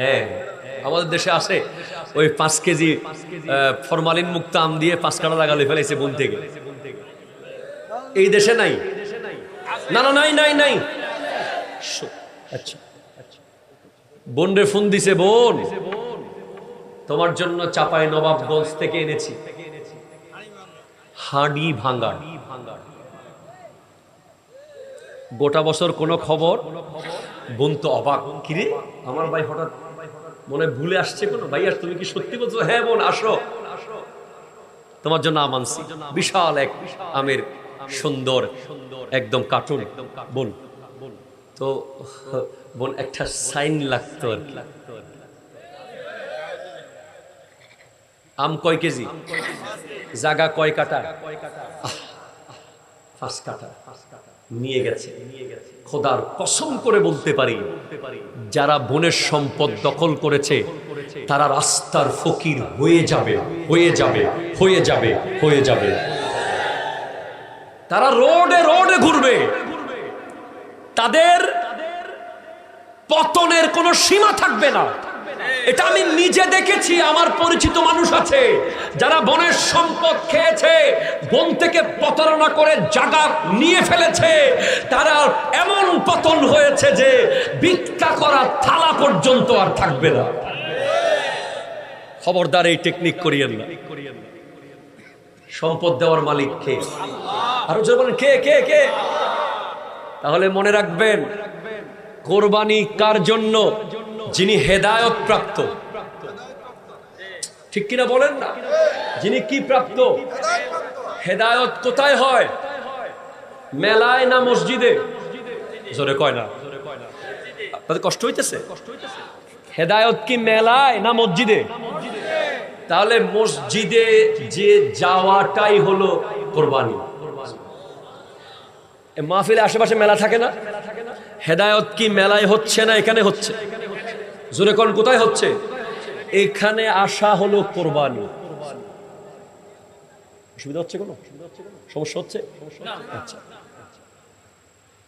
হ্যাঁ, আমাদের দেশে আসে ওই 5 কেজি ফরমালিন মুক্ত আম দিয়ে 5 কাটা লাগালে ফেলেছে বন থেকে। এই দেশে নাই, না না, নাই নাই নাই। আচ্ছা, বোন রে ফোন দিছে, বোন তোমার জন্য চাপাই নবাবগঞ্জ থেকে এনেছি হাঁড়ি ভাঙ্গা। গোটা বছর কোনো খবর, বোন তো অবাক, কিরে আমার ভাই হঠাৎ মনে ভুলে আসছে কোনো ভাই, আর তুমি কি সত্যি বলছো? হ্যাঁ বোন আসো, তোমার জন্য আম আনছি, বিশাল এক আমের সুন্দর একদম কার্টুন। বোন তো বোন একটা সাইন লাগতো আর কি। আম কয় কেজি, জায়গা কয় কাটা? 5 কাটা নিয়ে গেছে। খোদার কসম করে বলতে পারি, যারা বনের সম্পদ দখল করেছে তারা রাস্তার ফকির হয়ে যাবে, হয়ে যাবে, হয়ে যাবে, হয়ে যাবে। তারা রোডে রোডে ঘুরবে, তাদের পতনের কোনো সীমা থাকবে না। এটা আমি নিজে দেখেছি, আমার পরিচিত মানুষ আছে যারা বনের সম্পদ খেয়েছে, বন থেকে প্রতারণা করে জায়গা নিয়ে ফেলেছে, তারা এমন পতন হয়েছে যে ভিক্ষা করা থালা পর্যন্ত আর থাকবে না। খবরদার এই টেকনিক করিয়েন না। সম্পদ দেওয়ার মালিক কে? আরো জোরে বলেন, কে কে কে? তাহলে মনে রাখবেন, কোরবানি কার জন্য? যিনি হেদায়েত প্রাপ্ত। ঠিক কিনা বলেন না? যিনি কি প্রাপ্ত? হেদায়েত কোথায় হয়? মেলায় না মসজিদে? জোরে কয় না, আপনাদের কষ্ট হইতেছে? হেদায়েত কি মেলায় না মসজিদে? তাহলে মসজিদে যে যাওয়াটাই হলো কোরবানি। মাহফিলে আশেপাশে মেলা থাকে না? হেদায়েত কি মেলায় হচ্ছে না এখানে হচ্ছে? জোরে কোন, কোথায় হচ্ছে? এখানে আসা হলো কোরবানি। অসুবিধা হচ্ছে কোনো? সমস্যা হচ্ছে? আচ্ছা,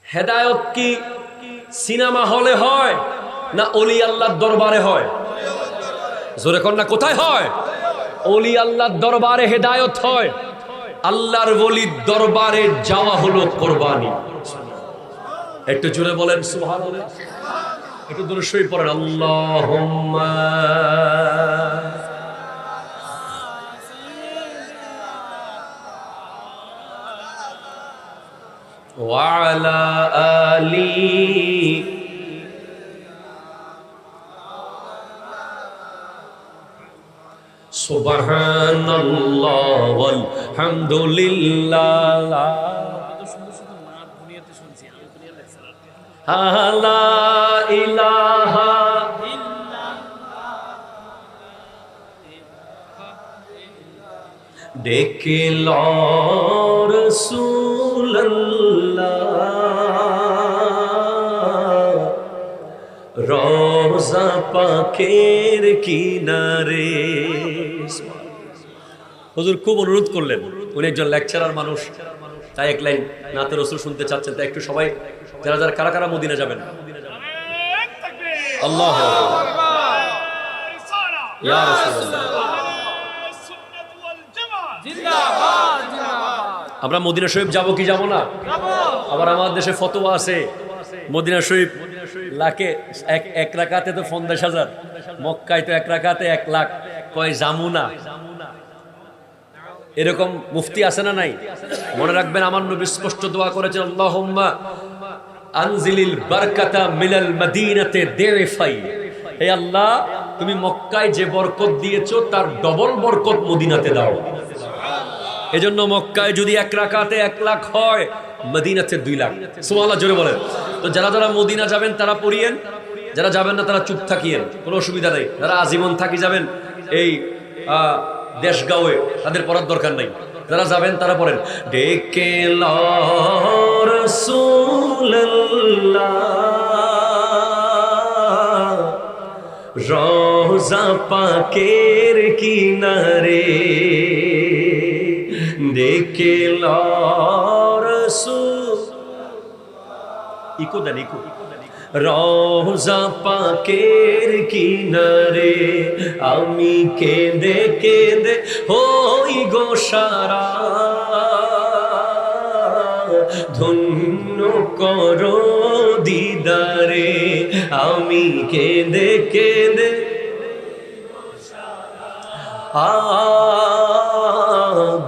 হেদায়েত কি সিনেমা হলে হয় না ওলি আল্লাহর দরবারে হয়? জোরে কোন না, কোথায় হয়? ওলি আল্লাহর দরবারে হেদায়েত হয়। আল্লাহর ওলির দরবারে যাওয়া হলো কোরবানি। একটু জোরে বলেন সুবহানাল্লাহ। একটু দূরে শুয়ে পড়েন, আল্লাহুম্মা ওয়া আলা আলি সুবহানাল্লাহ ওয়াল হামদুলিল্লাহ লা ইলাহা ডেকে লো রাসূলুল্লাহ রওজা পাকের কিনারে। হুজুর খুব অনুরোধ করলেন, উনি একজন লেকচারার মানুষ, তাই এক লাইন নাতে রাসূল শুনতে চাচ্ছেন। তাই একটু সবাই যারা যারা কারা কারা মদিনা যাবেন, আল্লাহু আকবার, ইয়া রাসূলুল্লাহ, আমরা মদিনা শরীফ যাব কি যাব না? আবার আমার দেশে ফতোয়া আছে মদিনা শরীফ লাখে এক রাকাতে তো 50,000, মক্কায় তো এক রাকাতে 1 লাখ, কয় জামু না? এরকম মুফতি আছে না নাই? মনে রাখবেন, আমার নবী স্পষ্ট দোয়া করেছেন, আল্লাহুম্মা আনজিলিল বারাকাতা মিনাল মদিনাতে দিফাই। হে আল্লাহ, তুমি মক্কায় যে বরকত দিয়েছো তার ডবল বরকত মদিনাতে দাও। এজন্য মক্কায় যদি 1 রাকাতে 1 লাখ হয়, মদিনাতে 2 লাখ। সুবহানাল্লাহ, জোরে বলেন। তো যারা যারা মদিনা যাবেন তারা পড়িয়েন, যারা যাবেন না তারা চুপ থাকিয়েন, কোনো অসুবিধা নেই। যারা আজীবন থাকি যাবেন এই দেশগাঁওয়ে, তাদের পড়ার দরকার নাই। যারা যাবেন তারা পড়েন, ডেকে লো রাসূলুল্লাহ রওজা পাকের কিনারে, ডেকে লো রাসূল। ইকো দেন, ইকো। রওজা পাকের কিনারে আমি কেঁদে কেঁদে হই গো সারা, ধন্য করো দিদারে আমি কেঁদে কেঁদে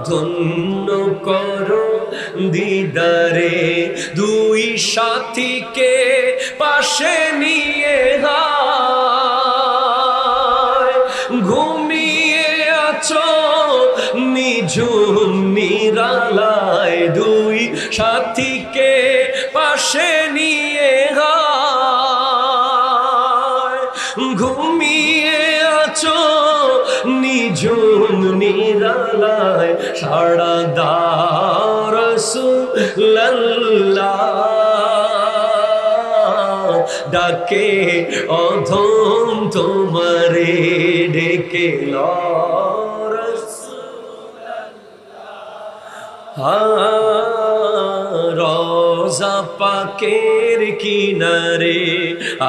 ধন্য করো দিদারে। দুই সাথীকে পাশে নিয়ে ঘুমিয়ে আছো নিঝুম নিরালায়, দুই সাথীকে পাশে নিয়ে ঘুমিয়ে আছো নিঝুম নিরালায়, সাড়া দাও রাসূলুল্লাহ ডাকে অধম তোমারে ডেকে রওজা পাকের কিনারে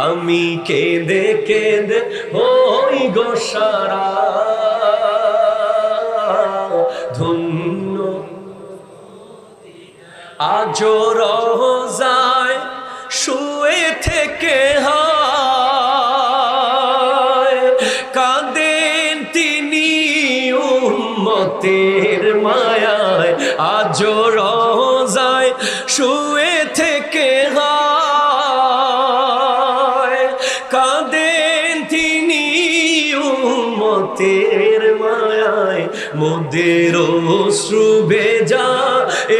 আমি কেঁদে কেঁদে হই গো সারা, ধন্য আজো রওজায় শুয়ে থেকে কাঁদেন তিনি উম্মতের মায়ায়, আজো রওজায় শুয়ে থেকে কাঁদেন তিনি উম্মতের মায়ায়, মোদের অশ্রু ভেজা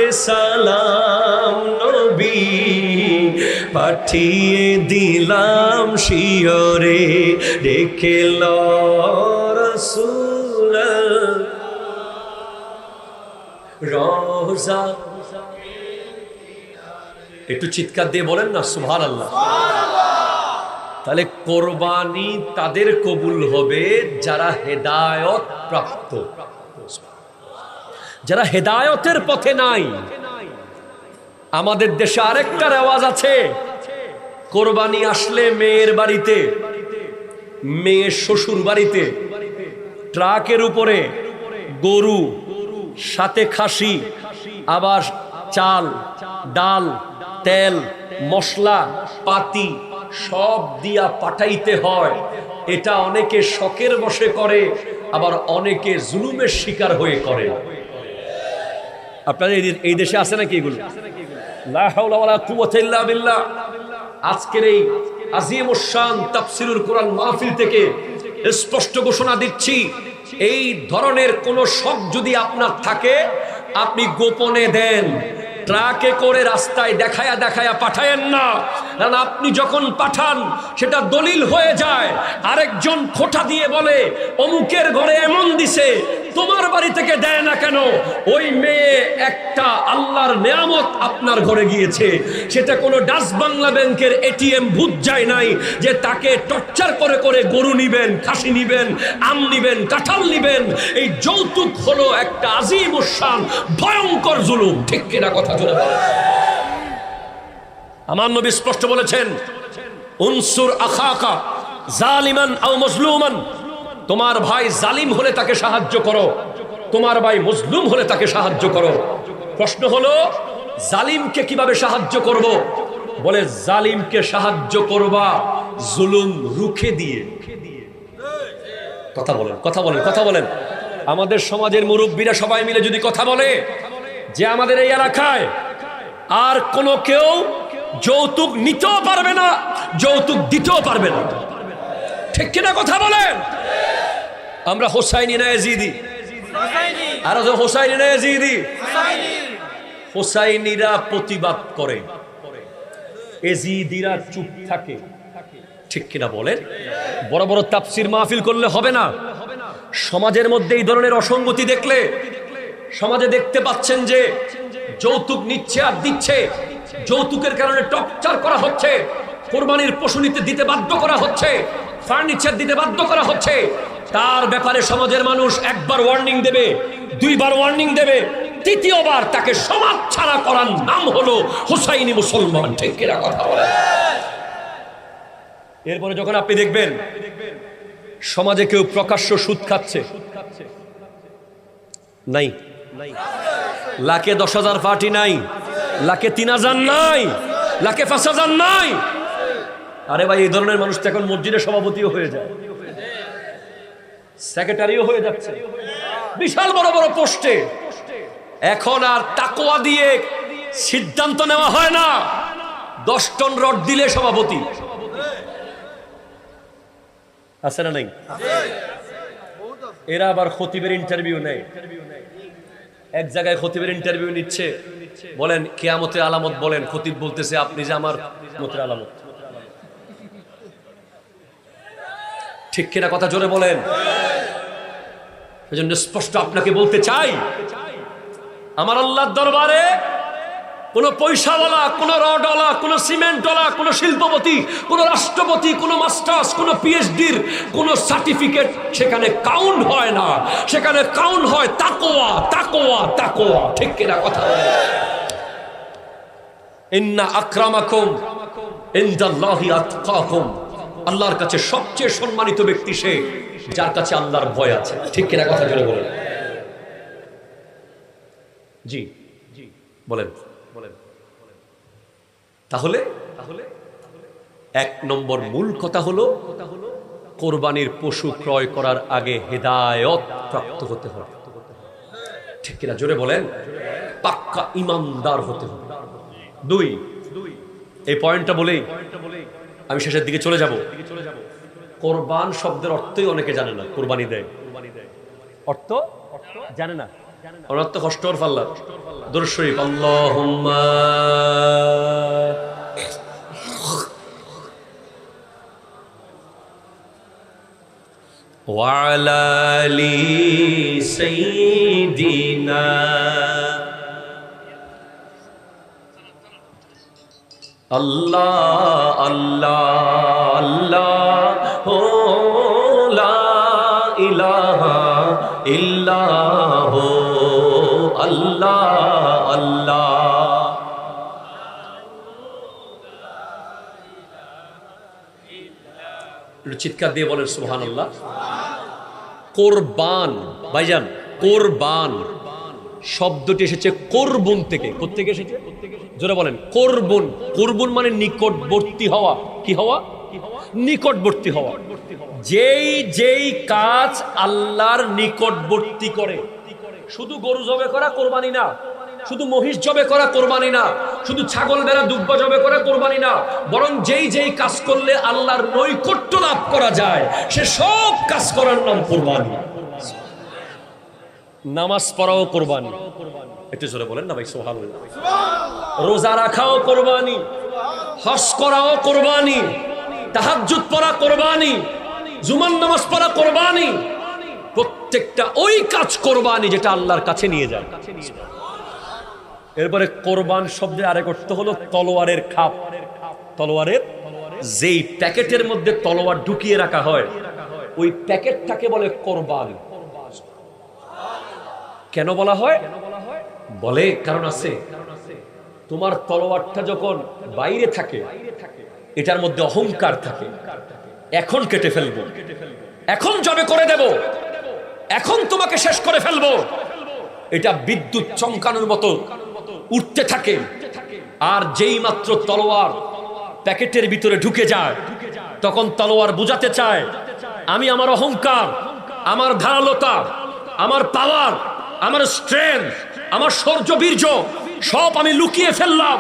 এ সালাম নবী পাঠিয়ে দিলাম শিয়রে রেখে রাসূল রওজা। একটু চিৎকার দিয়ে বলেন না সুবহানাল্লাহ। তাহলে কোরবানি তাদের কবুল হবে যারা হেদায়েত প্রাপ্ত, যারা হেদায়েতের পথে নাই। আমাদের দেশে আরেকটা রেওয়াজ আছে, কোরবানি আসলে মেয়ের বাড়িতে, মেয়ের শ্বশুর বাড়িতে ট্রাকের উপরে গরু, সাথে খাসি, আবার চাল ডাল তেল মশলা পাতি সব দিয়া পাঠাইতে হয়। এটা অনেকে শখের বশে করে, আবার অনেকে জুলুমের শিকার হয়ে করে। আপনাদের এই দেশে আছে নাকি এগুলো? লা হাওলা ওয়ালা কুওয়াতা ইল্লা বিল্লাহ। আজকের এই আজিমুশ শান তাফসীরুল কোরআন মাহফিল থেকে স্পষ্ট ঘোষণা দিচ্ছি, এই ধরনের কোন শখ যদি আপনার থাকে আপনি গোপনে দেন, ট্রাকে করে রাস্তায় দেখায়া দেখায়া পাঠায়েন না। কারণ আপনি যখন পাঠান সেটা দলিল হয়ে যায়, আরেকজন খোঁটা দিয়ে বলে অমুকের ঘরে এমন দিছে, তোমার বাড়ি থেকে দেয় না কেন? ওই মেয়ে একটা আল্লাহর নেয়ামত আপনার ঘরে গিয়েছে, সেটা কোনো ডাচ বাংলা ব্যাংকের এটিএম ভূত যায় নাই যে তাকে টর্চার করে করে গরু নিবেন, খাসি নিবেন, আম নিবেন, কাঁঠাল নিবেন। এই যৌতুক হলো একটা আজিমুশ শান ভয়ঙ্কর জুলুম। ঠিক কিনা কথা জোরে বলেন। আমার নবী স্পষ্ট বলেছেন, উনসুর আখাকা জালিমান আও মাজলুমান, তোমার ভাই জালিম হলে তাকে সাহায্য করো, তোমার ভাই মজলুম হলে তাকে সাহায্য করো। প্রশ্ন হলো জালিমকে কিভাবে সাহায্য করব? বলে জালিমকে সাহায্য করবা জুলুম রুখে দিয়ে। কথা বলেন, কথা বলেন, কথা বলেন। আমাদের সমাজের মুরব্বীরা সবাই মিলে যদি কথা বলে যে আমাদের এই এলাকায় আর কোনো কেউ যৌতুক নিতেও পারবে না, যৌতুক দিতেও পারবে না, ঠিক কিনা কথা বলেন? আমরা হোসাইনি না ইয়াজিদি? আর হোসাইনি না ইয়াজিদি? হোসাইনিরা প্রতিবাদ করে, এজিদিরা চুপ থাকে, ঠিক কিনা বলেন? বড় বড় তাফসীর মাহফিল করলে হবে না। সমাজের মধ্যে এই ধরনের অসঙ্গতি দেখলে, সমাজে দেখতে পাচ্ছেন যে যৌতুক নিচ্ছে আর দিচ্ছে, যৌতুকের কারণে টর্চার করা হচ্ছে, কোরবানির পশু দিতে বাধ্য করা হচ্ছে, ফার্নিচার দিতে বাধ্য করা হচ্ছে। তার ব্যাপারে সমাজের মানুষ একবার ওয়ার্নিং দেবে, দুইবার ওয়ার্নিং দেবে, তৃতীয়বার তাকে সমাজ ছাড়া করার নাম হলো হোসাইনি মুসলমান। ঠিক কিনা কথা বলে? এরপরে যখন আপনি দেখবেন সমাজে কেউ প্রকাশ্য সুদ খাচ্ছে, নাই লাখে 10,000 পার্টি নাই, লাখে 3,000 নাই, লাখে 5,000 নাই। আরে ভাই, এই ধরনের মানুষ তো এখন মসজিদের সভাপতিও হয়ে যায়, সেক্রেটারিও হয়ে যাচ্ছে, বিশাল বড় বড় পোস্টে। এখন আর তাকওয়া দিয়ে সিদ্ধান্ত নেওয়া হয় না, 10 টন রড দিলে সভাপতি। আছে না নাই? এরা আবার খতিবের ইন্টারভিউ নেয়। এক জায়গায় খতিবের ইন্টারভিউ নিচ্ছে, বলেন কিয়ামতের আলামত বলেন। খতিব বলতেছে আপনি যে আমার কিয়ামতের আলামত। ঠিক কিনা কথা জোরে বলেন। সেজন্য স্পষ্ট আপনাকে বলতে চাই, আমার আল্লাহর দরবারে কোন পয়সাওয়ালা, কোন রডওয়ালা, কোন সিমেন্টওয়ালা, কোন শিল্পপতি, কোন রাষ্ট্রপতি, কোন মাস্টার্স, কোন পিএইচডির কোন সার্টিফিকেট সেখানে কাউন্ট হয় না। সেখানে কাউন্ট হয় তাকওয়া, তাকওয়া, তাকওয়া। ঠিক কিনা কথা? ইন্না আকরামাকুম ইনদাল্লাহি আতকাকুম। আল্লাহর কাছে সবচেয়ে সম্মানিত ব্যক্তি সে যার কাছে আল্লাহর ভয় আছে। ঠিক কিনা কথা জোরে বলেন। জি জি বলেন বলেন। তাহলে এক নম্বর মূল কথা হলো কোরবানির পশু ক্রয় করার আগে হেদায়েত প্রাপ্ত হতে হবে। ঠিক কিনা জোরে বলেন। পাক্কা ইমানদার হতে হবে। 2, এই পয়েন্টটা বলেই আমি শেষের দিকে চলে যাব। কোরবান শব্দের অর্থই অনেকে জানে না। কোরবানি দেয় অর্থ জানে না, অর্থ কষ্টর ফাল্লা। দরুদ শরীফ আল্লাহুম্মা ওয়া আলা আলি সাইয়্যিদিনা আল্লাহ আল্লাহ আল্লাহ লা ইলাহা ইল্লাহ আল্লাহ আল্লাহ। চিৎকার দিয়ে বলেন সুবহানাল্লাহ। কোরবান ভাইজান, কোরবান শব্দটি এসেছে কোরবুন থেকে। কোত্থেকে এসেছে? জোরে বলেন। কোরবুন। কোরবুন মানে নিকটবর্তী হওয়া। কি হওয়া? নিকটবর্তী হওয়া। যেই কাজ আল্লাহর নিকটবর্তী করে। শুধু গরু জবে করা কোরবানি না, শুধু মহিষ জবে করা কোরবানি না, শুধু ছাগল ভেড়া দুব্বা জবে করা কোরবানি না, বরং যেই কাজ করলে আল্লাহর নৈকট্য লাভ করা যায় সে সব কাজ করার নাম কোরবানি। নামাজ পড়াও কোরবানি। একটু জোরে বলেন না ভাই সুবহানাল্লাহ। রোজা রাখাও কোরবানি, হজ করাও কোরবানি, তাহাজ্জুদ পড়া কোরবানি, জুমার নামাজ পড়া কোরবানি। প্রত্যেকটা ওই কাজ কোরবানি যেটা আল্লাহর কাছে নিয়ে যায়। এরপরে কোরবান শব্দের আরেক অর্থ হলো তলোয়ারের খাপ। তলোয়ারের যেই প্যাকেটের মধ্যে তলোয়ার ঢুকিয়ে রাখা হয় ওই প্যাকেটটাকে বলে কোরবান। কেন বলা হয়? বলে কারণ আছে। তোমার তলোয়ারটা যখন বাইরে থাকে এটার মধ্যে অহংকার থাকে, এখন কেটে ফেলবো, এখন জবে করে দেব, এখন তোমাকে শেষ করে ফেলবো, এটা বিদ্যুৎ চমকানোর মতো উঠতে থাকে। আর যেই মাত্র তলোয়ার প্যাকেটের ভিতরে ঢুকে যায় তখন তলোয়ার বুঝাতে চায় আমি আমার অহংকার, আমার ধারালতা, আমার পাওয়ার, আমার স্ট্রেংথ, আমার শৌর্য বীর্য সব আমি লুকিয়ে ফেললাম।